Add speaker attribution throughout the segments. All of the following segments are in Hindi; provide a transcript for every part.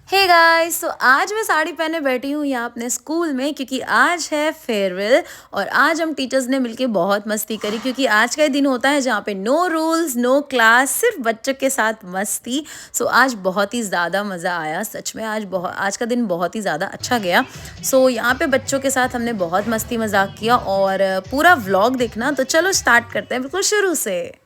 Speaker 1: हे गाइस, तो आज मैं साड़ी पहने बैठी हूँ यहाँ अपने स्कूल में क्योंकि आज है फेयरवेल। और आज हम टीचर्स ने मिलके बहुत मस्ती करी क्योंकि आज का ही दिन होता है जहाँ पे नो रूल्स नो क्लास, सिर्फ बच्चों के साथ मस्ती। आज बहुत ही ज़्यादा मज़ा आया सच में। आज का दिन बहुत ही ज़्यादा अच्छा गया। यहाँ पे बच्चों के साथ हमने बहुत मस्ती मजाक किया और पूरा व्लॉग देखना। तो चलो स्टार्ट करते हैं बिल्कुल शुरू से।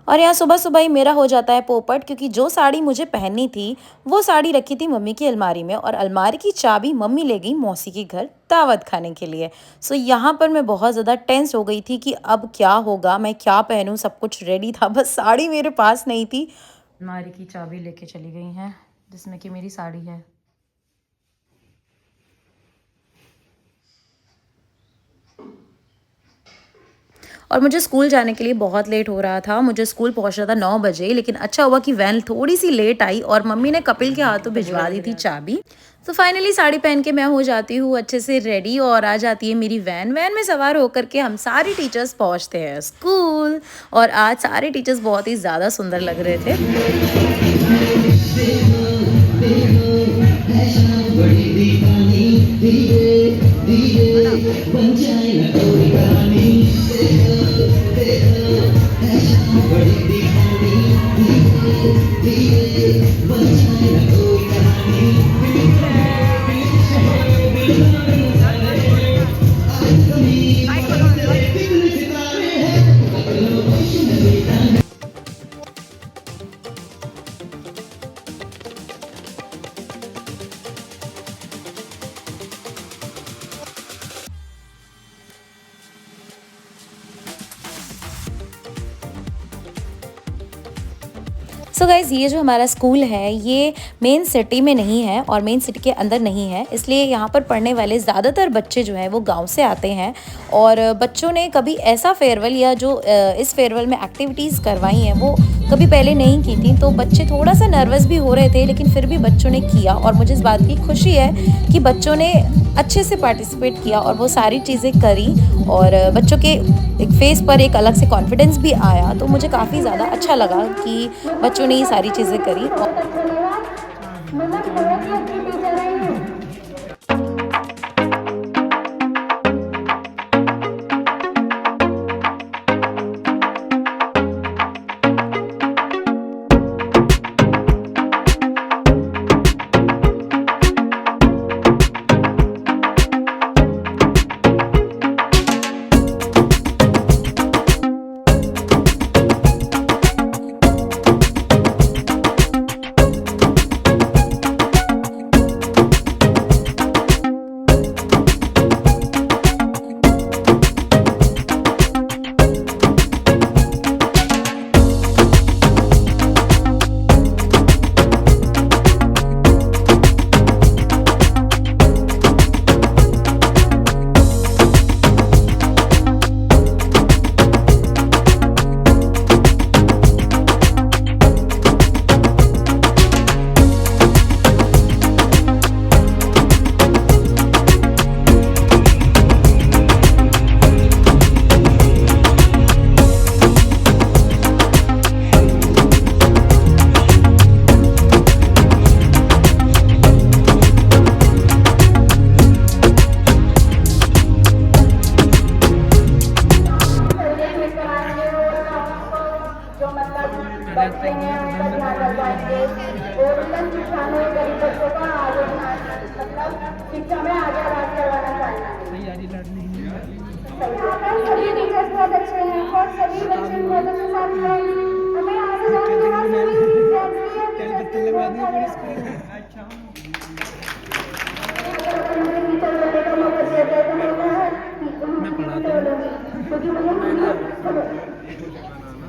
Speaker 1: और यहाँ सुबह सुबह ही मेरा हो जाता है पोपट क्योंकि जो साड़ी मुझे पहननी थी वो साड़ी रखी थी मम्मी की अलमारी में, और अलमारी की चाबी मम्मी ले गई मौसी के घर दावत खाने के लिए। यहाँ पर मैं बहुत ज़्यादा टेंस हो गई थी कि अब क्या होगा, मैं क्या पहनूं। सब कुछ रेडी था, बस साड़ी मेरे पास नहीं थी। अलमारी की चाबी लेके चली गई हैं जिसमें कि मेरी साड़ी है। और मुझे स्कूल जाने के लिए बहुत लेट हो रहा था। मुझे स्कूल पहुंचना था 9 बजे, लेकिन अच्छा हुआ कि वैन थोड़ी सी लेट आई और मम्मी ने कपिल के हाथों भिजवा दी थी चाबी। फाइनली साड़ी पहन के मैं हो जाती हूँ अच्छे से रेडी और आ जाती है मेरी वैन। वैन में सवार होकर के हम सारे टीचर्स पहुँचते हैं स्कूल। और आज सारे टीचर्स बहुत ही ज़्यादा सुंदर लग रहे थे। गाइज़, ये जो हमारा स्कूल है ये मेन सिटी में नहीं है और मेन सिटी के अंदर नहीं है, इसलिए यहाँ पर पढ़ने वाले ज़्यादातर बच्चे जो हैं वो गांव से आते हैं। और बच्चों ने कभी ऐसा फेयरवेल या जो इस फेयरवेल में एक्टिविटीज़ करवाई हैं वो कभी पहले नहीं की थी। तो बच्चे थोड़ा सा नर्वस भी हो रहे थे, लेकिन फिर भी बच्चों ने किया। और मुझे इस बात की खुशी है कि बच्चों ने अच्छे से पार्टिसिपेट किया और वो सारी चीज़ें करी। और बच्चों के एक फेस पर एक अलग से कॉन्फिडेंस भी आया। तो मुझे काफ़ी ज़्यादा अच्छा लगा कि बच्चों ने ये सारी चीज़ें करी। बच्चे हैं उनका ध्यान रखवाएंगे और उन्नत शिक्षा में गरीब बच्चों का आगे मतलब शिक्षा में आगे आवाज करवाना चाहेंगे। सभी टीचर्स बहुत अच्छे हैं और सभी बच्चे बहुत अच्छे साथ हैं। हमें आगे क्योंकि मुझे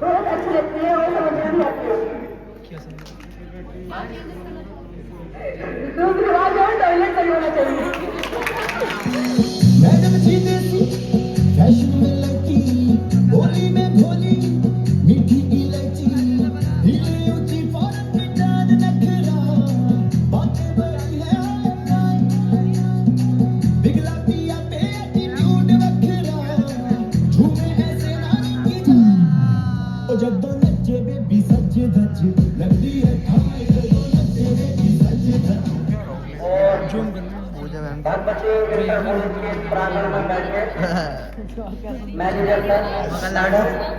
Speaker 1: बहुत अच्छी लगती है और समझ भी आती है। दूसरी बात जो है टॉयलेट सही होना चाहिए। होली में भोली मीठी इलायची ऊंची फौरन मिटान नखरा बातें बड़ी है बिगला पिया पे एटीट्यूड रखरा
Speaker 2: बच्चे इंटर कॉलेज के प्रांगण में बैठे मैनेजर सर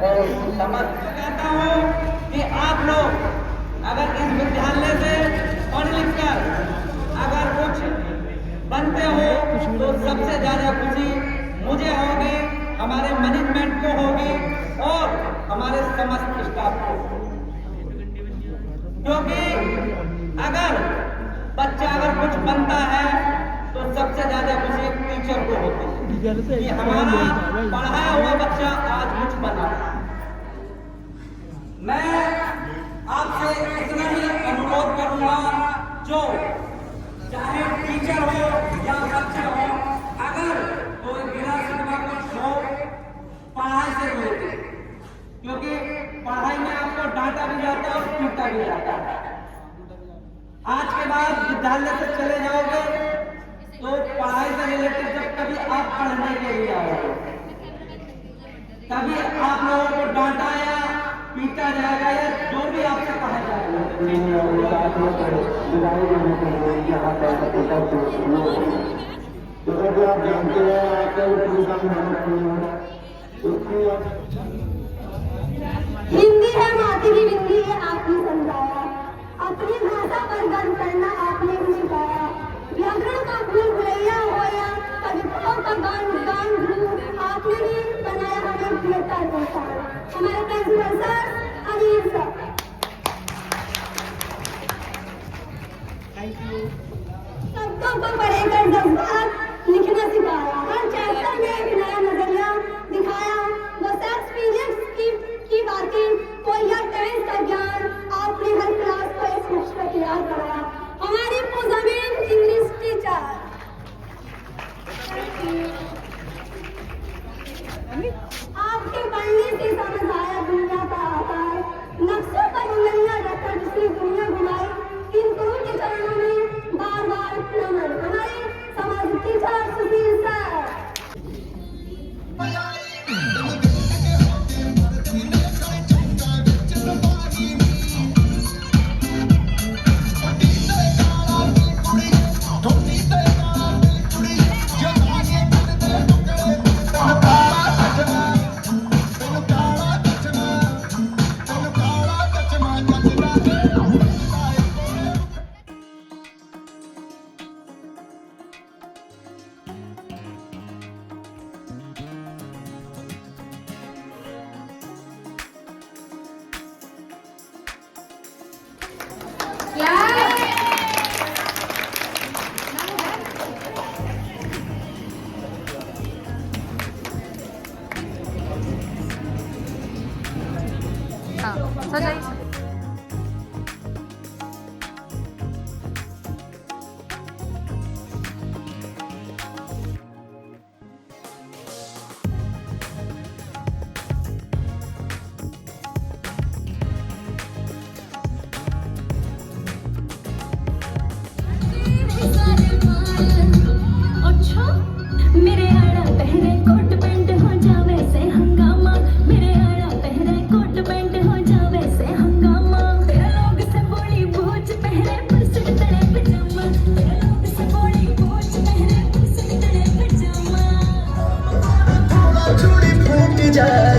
Speaker 2: और समझ कहता हूँ कि आप लोग अगर इस विद्यालय से पढ़ लिख कर अगर कुछ बनते हो तो सबसे ज्यादा खुशी मुझे होगी, हमारे मैनेजमेंट को होगी और हमारे समस्त स्टाफ को, क्योंकि अगर बच्चा अगर कुछ बनता है तो सबसे ज्यादा खुशी टीचर को होती है कि हमारा पढ़ाया हुआ बच्चा आज कुछ बना। मैं आपसे इतना ही अनुरोध करूंगा, जो चाहे टीचर हो या बच्चा हो, अगर कोई गिरा शिकवा कुछ हो पढ़ाई से रिलेटेड, क्योंकि पढ़ाई में आपको डांटा भी जाता है और पीटा भी जाता है। आज के बाद विद्यालय से चले जाओगे तो पढ़ाई से रिलेटेड जब कभी आप पढ़ने के लिए आओगे, तभी आप लोगों को डांटा या पीटा जाएगा या जो भी आपसे कहा जाएगा। आप जानते हैं
Speaker 3: हिंदी है माटी की बिंदी है आपने समझाया, अपनी भाषा पर गर्व करना आपने भी सिखाया। व्याकरण का भूल भुलैया हो या कविताओं का गान गान ध्रुव, आपने भी बनाया हमें बेहतर इंसान। हमारे प्रिंसिपल सर अनिल सर, शब्दों को पढ़कर जज्बात लिखना सिखाया, हर चैप्टर में एक नया नजरिया दिखाया। बस एक्सपीरियंस की बातें कोई या टेंस का ज्ञान, आपने हर क्लास को एक खूबसूरत याद कराया। हमारी मुज़म्मिल इंग्लिश टीचर, आपके पढ़ने से समझ आया दुनिया का आकार, नक्शों पर उंगलियां रखकर दूसरी दुनिया घुमाई, इन गुरु के चरणों में बार बार नमन। हमारे समाज टीचर सुशील सर, मेरे आड़ा पहरे कोट पैंट हो जावे से हंगामा, मेरे आड़ा पहरे कोट पैंट हो जावे से हंगामा। तेरा लोग से बोली बूझ पहरे पुसक तड़े पजामा, तेरा लोग से बोली बूझ पहरे पुसक तड़े पजामा।
Speaker 2: थोड़ा चूड़ी फूट जाए